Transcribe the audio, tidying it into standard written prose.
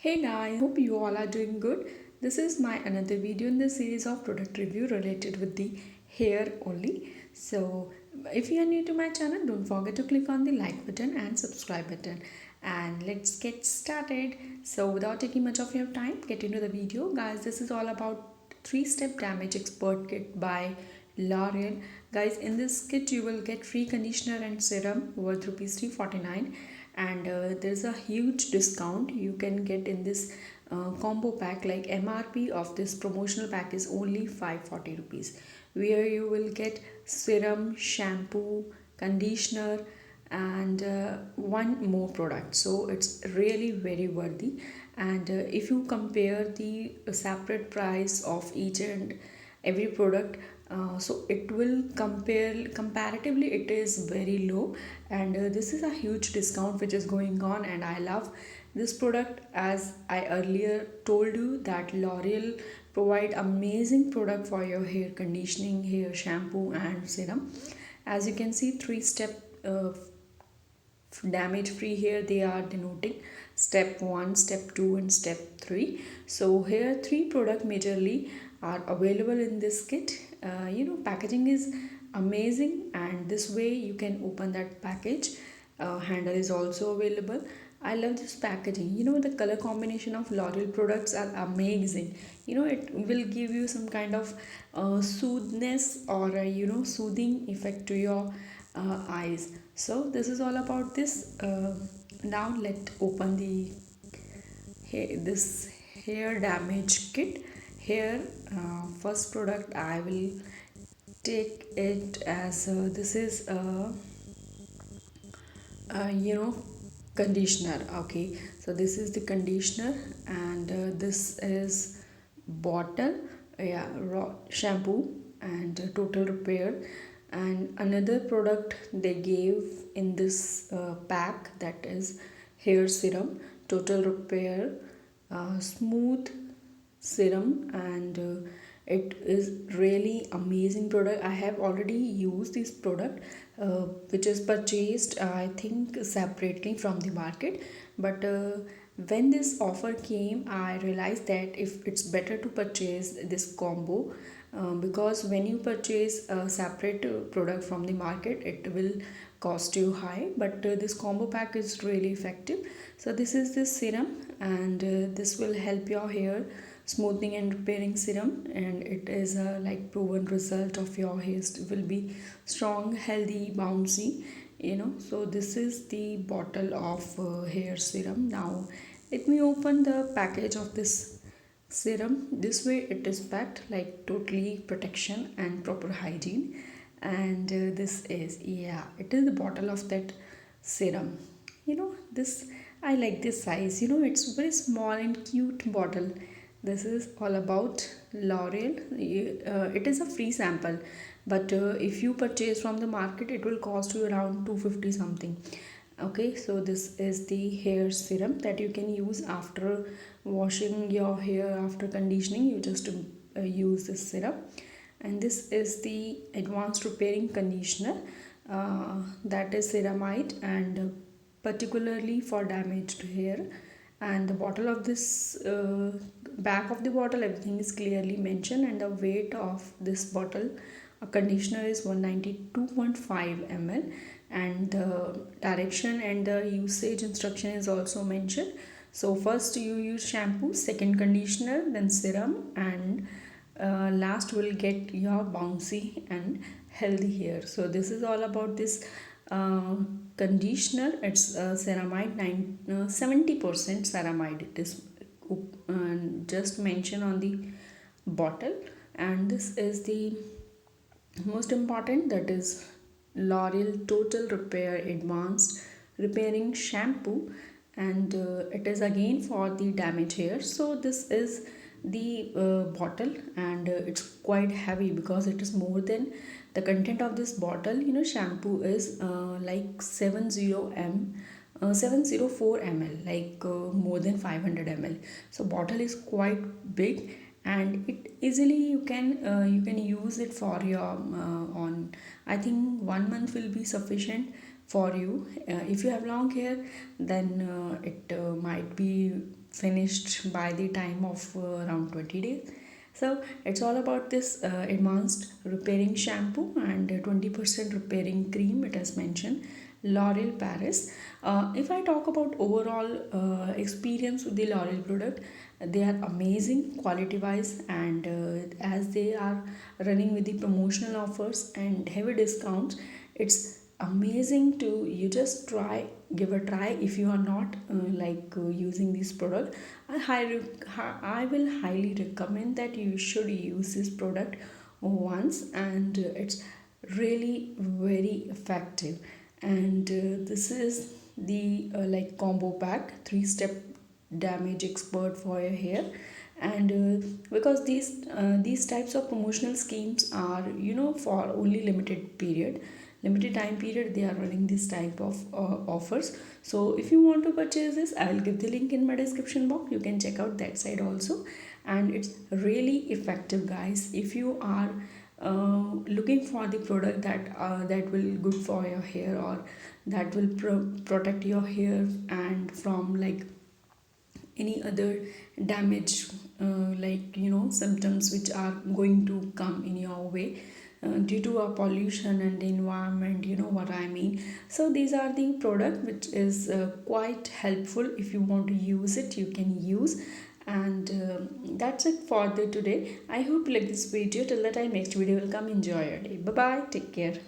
Hey guys, hope you all are doing good. This is my another video in the series of product review related with the hair only. So if you are new to my channel, don't forget to click on the like button and subscribe button. And let's get started. So without taking much of your time, get into the video. Guys, this is all about 3-step damage expert kit by L'Oreal. Guys, in this kit you will get free conditioner and serum worth rupees 349, and there's a huge discount you can get in this combo pack. Like MRP of this promotional pack is only 540 rupees, where you will get serum, shampoo, conditioner, and one more product. So it's really very worthy. And if you compare the separate price of each and every product, so it will comparatively it is very low. And this is a huge discount which is going on, and I love this product. As I earlier told you that L'Oreal provide amazing product for your hair conditioning, hair shampoo and serum. As you can see, 3-step damage free hair they are denoting: step 1, step 2 and step 3. So here 3 product majorly are available in this kit. Packaging is amazing, and this way you can open that package. Handle is also available. I love this packaging. The color combination of L'Oreal products are amazing. It will give you some kind of soothness or soothing effect to your eyes. So this is all about this. Now let open the this hair damage kit. Here, first product I will take it as this is conditioner. Okay, so this is the conditioner, and this is bottle, yeah, raw shampoo and total repair. And another product they gave in this pack, that is hair serum, total repair, smooth serum. And it is really amazing product. I have already used this product, which is purchased I think separately from the market. But when this offer came, I realized that if it's better to purchase this combo, because when you purchase a separate product from the market, it will cost you high. But this combo pack is really effective. So this is this serum, and this will help your hair smoothing and repairing serum, and it is a like proven result of your hair will be strong, healthy, bouncy. So this is the bottle of hair serum. Now let me open the package of this serum. This way it is packed like totally protection and proper hygiene. And this is, yeah, it is the bottle of that serum. This, I like this size. It's very small and cute bottle. This is all about L'Oreal. It is a free sample, but if you purchase from the market, it will cost you around 250 something. Okay, so this is the hair serum that you can use after washing your hair, after conditioning. You just use this serum. And this is the advanced repairing conditioner, that is ceramide, and particularly for damaged hair. And the bottle of this, back of the bottle, everything is clearly mentioned. And the weight of this bottle, a conditioner, is 192.5 ml. And the direction and the usage instruction is also mentioned. So first you use shampoo, second conditioner, then serum, and last will get your bouncy and healthy hair. So this is all about this uh, conditioner. It's ceramide, 70% ceramide. It is just mentioned on the bottle. And this is the most important, that is L'Oreal Total Repair Advanced Repairing Shampoo. And it is again for the damaged hair. So this is the bottle, and it's quite heavy because it is more than the content of this bottle. Shampoo is like 704 ml, like more than 500 ml. So bottle is quite big, and it easily you can use it for your on, I think 1 month will be sufficient for you. If you have long hair, then it might be finished by the time of around 20 days. So it's all about this advanced repairing shampoo and 20% repairing cream, it has mentioned L'Oreal Paris. If I talk about overall experience with the L'Oreal product, they are amazing quality wise, and as they are running with the promotional offers and heavy discounts, it's amazing to you just try give a try. If you are not using this product, I will highly recommend that you should use this product once, and it's really very effective. And this is the combo pack 3-step damage expert for your hair. And because these types of promotional schemes are for only limited time period, they are running this type of offers. So if you want to purchase this, I will give the link in my description box, you can check out that side also. And it's really effective, guys. If you are looking for the product that will good for your hair, or that will protect your hair and from any other damage, symptoms which are going to come in your way due to our pollution and the environment, you know what I mean. So these are the product which is quite helpful. If you want to use it, you can use. And that's it for the today. I hope you like this video. Till the time next video will come, enjoy your day. Bye bye, take care.